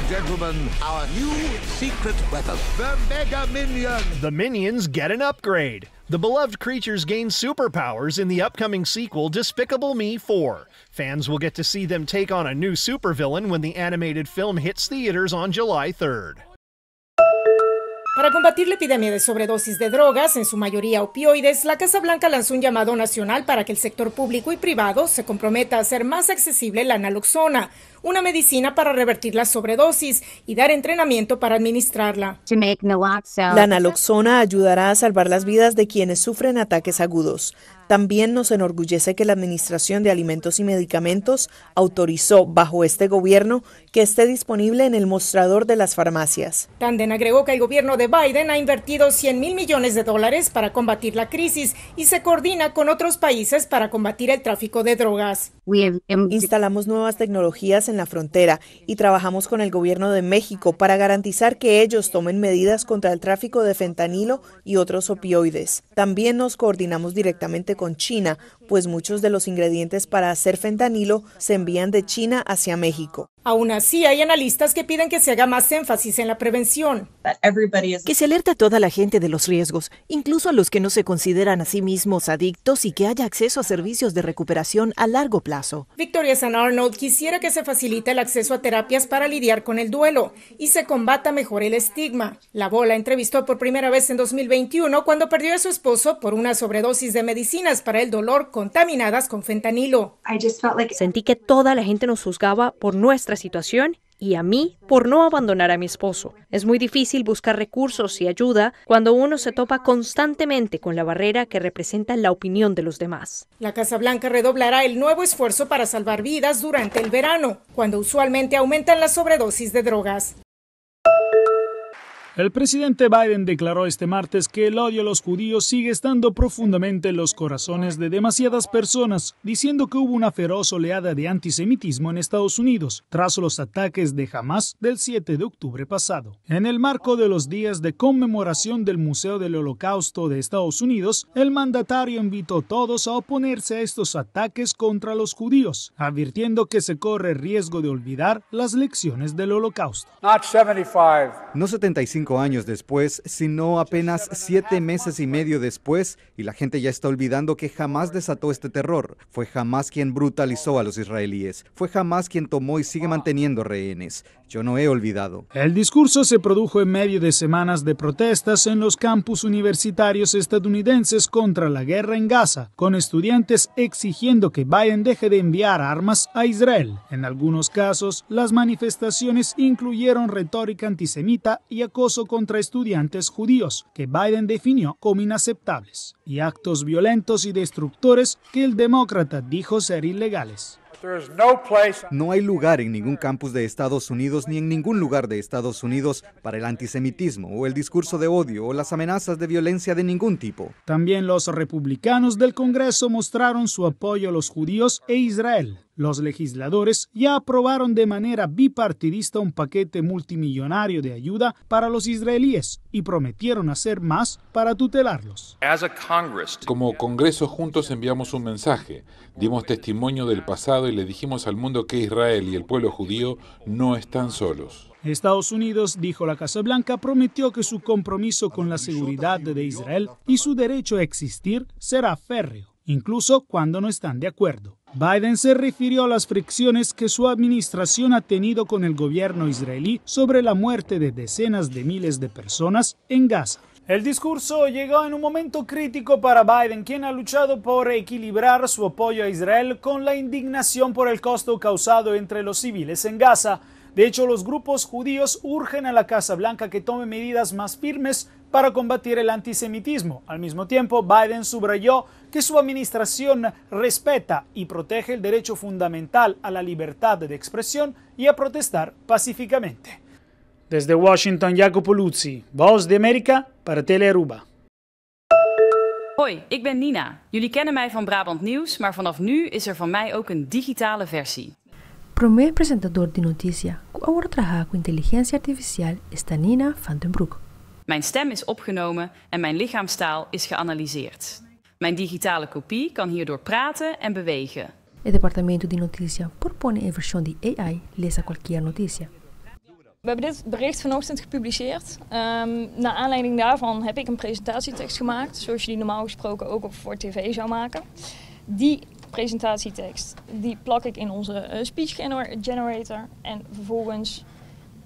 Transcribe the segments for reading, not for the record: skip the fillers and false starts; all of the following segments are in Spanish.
gentlemen, our new secret weapon, the Mega Minions. The Minions get an upgrade. The beloved creatures gain superpowers in the upcoming sequel, Despicable Me 4. Fans will get to see them take on a new supervillain when the animated film hits theaters on July 3rd. Para combatir la epidemia de sobredosis de drogas, en su mayoría opioides, la Casa Blanca lanzó un llamado nacional para que el sector público y privado se comprometa a hacer más accesible la naloxona, una medicina para revertir la sobredosis y dar entrenamiento para administrarla. La naloxona ayudará a salvar las vidas de quienes sufren ataques agudos. También nos enorgullece que la Administración de Alimentos y Medicamentos autorizó, bajo este gobierno, que esté disponible en el mostrador de las farmacias. Tanden agregó que el gobierno de Biden ha invertido $100 millones para combatir la crisis y se coordina con otros países para combatir el tráfico de drogas. Instalamos nuevas tecnologías en la frontera y trabajamos con el gobierno de México para garantizar que ellos tomen medidas contra el tráfico de fentanilo y otros opioides. También nos coordinamos directamente con China, pues muchos de los ingredientes para hacer fentanilo se envían de China hacia México. Aún así, hay analistas que piden que se haga más énfasis en la prevención. Que se alerte a toda la gente de los riesgos, incluso a los que no se consideran a sí mismos adictos, y que haya acceso a servicios de recuperación a largo plazo. Victoria San Arnold quisiera que se facilite el acceso a terapias para lidiar con el duelo y se combata mejor el estigma. La Bola entrevistó por primera vez en 2021 cuando perdió a su esposo por una sobredosis de medicinas para el dolor contaminadas con fentanilo. Sentí que toda la gente nos juzgaba por nuestra situación y a mí por no abandonar a mi esposo. Es muy difícil buscar recursos y ayuda cuando uno se topa constantemente con la barrera que representa la opinión de los demás. La Casa Blanca redoblará el nuevo esfuerzo para salvar vidas durante el verano, cuando usualmente aumentan las sobredosis de drogas. El presidente Biden declaró este martes que el odio a los judíos sigue estando profundamente en los corazones de demasiadas personas, diciendo que hubo una feroz oleada de antisemitismo en Estados Unidos tras los ataques de Hamás del 7 de octubre pasado. En el marco de los días de conmemoración del Museo del Holocausto de Estados Unidos, el mandatario invitó a todos a oponerse a estos ataques contra los judíos, advirtiendo que se corre riesgo de olvidar las lecciones del Holocausto. No 75 años después, sino apenas 7 meses y medio después, y la gente ya está olvidando que Hamás desató este terror. Fue Hamás quien brutalizó a los israelíes. Fue Hamás quien tomó y sigue manteniendo rehenes. Yo no he olvidado. El discurso se produjo en medio de semanas de protestas en los campus universitarios estadounidenses contra la guerra en Gaza, con estudiantes exigiendo que Biden deje de enviar armas a Israel. En algunos casos, las manifestaciones incluyeron retórica antisemita y acoso contra estudiantes judíos, que Biden definió como inaceptables, y actos violentos y destructores que el demócrata dijo ser ilegales. No hay lugar en ningún campus de Estados Unidos ni en ningún lugar de Estados Unidos para el antisemitismo o el discurso de odio o las amenazas de violencia de ningún tipo. También los republicanos del Congreso mostraron su apoyo a los judíos e Israel. Los legisladores ya aprobaron de manera bipartidista un paquete multimillonario de ayuda para los israelíes y prometieron hacer más para tutelarlos. Como Congreso juntos enviamos un mensaje, dimos testimonio del pasado y le dijimos al mundo que Israel y el pueblo judío no están solos. Estados Unidos, dijo la Casa Blanca, prometió que su compromiso con la seguridad de Israel y su derecho a existir será férreo, incluso cuando no están de acuerdo. Biden se refirió a las fricciones que su administración ha tenido con el gobierno israelí sobre la muerte de decenas de miles de personas en Gaza. El discurso llegó en un momento crítico para Biden, quien ha luchado por equilibrar su apoyo a Israel con la indignación por el costo causado entre los civiles en Gaza. De hecho, los grupos judíos urgen a la Casa Blanca que tome medidas más firmes para combatir el antisemitismo. Al mismo tiempo, Biden subrayó que su administración respeta y protege el derecho fundamental a la libertad de expresión y a protestar pacíficamente. Desde Washington, Jacopo Luzzi, Voz de América para Telearuba. Hoi, ik ben Nina. Jullie kennen mij van Brabant Nieuws, maar vanaf nu is er van mij ook een digitale versie. Primeiro apresentador de notícia que agora trabalha com inteligência artificial está Nina van den Broek. Mijn stem is opgenomen en mijn lichaamstaal is geanalyseerd. Mijn digitale kopie kan hierdoor praten en bewegen. O departamento de notícia propõe a versão de AI lesa qualquer notícia. We hebben dit bericht vanochtend gepubliceerd. Naar aanleiding daarvan heb ik een presentatietekst gemaakt, zoals je die normaal gesproken ook voor tv zou maken. Die presentatietekst die plak ik in onze speech generator en vervolgens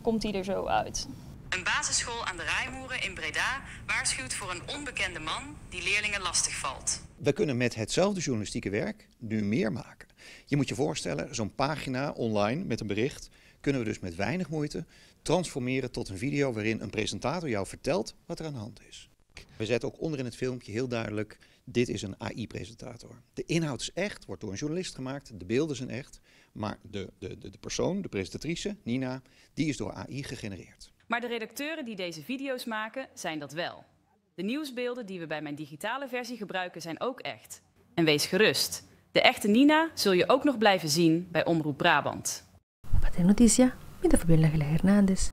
komt die er zo uit. Een basisschool aan de Rijmoeren in Breda waarschuwt voor een onbekende man die leerlingen lastigvalt. We kunnen met hetzelfde journalistieke werk nu meer maken. Je moet je voorstellen, zo'n pagina online met een bericht kunnen we dus met weinig moeite transformeren tot een video waarin een presentator jou vertelt wat er aan de hand is. We zetten ook onder in het filmpje heel duidelijk, dit is een AI-presentator. De inhoud is echt, wordt door een journalist gemaakt, de beelden zijn echt, maar de persoon, de presentatrice, Nina, die is door AI gegenereerd. Maar de redacteuren die deze video's maken, zijn dat wel. De nieuwsbeelden die we bij mijn digitale versie gebruiken zijn ook echt. En wees gerust, de echte Nina zul je ook nog blijven zien bij Omroep Brabant. Para ter notícia, me da Fabiana Hernandes.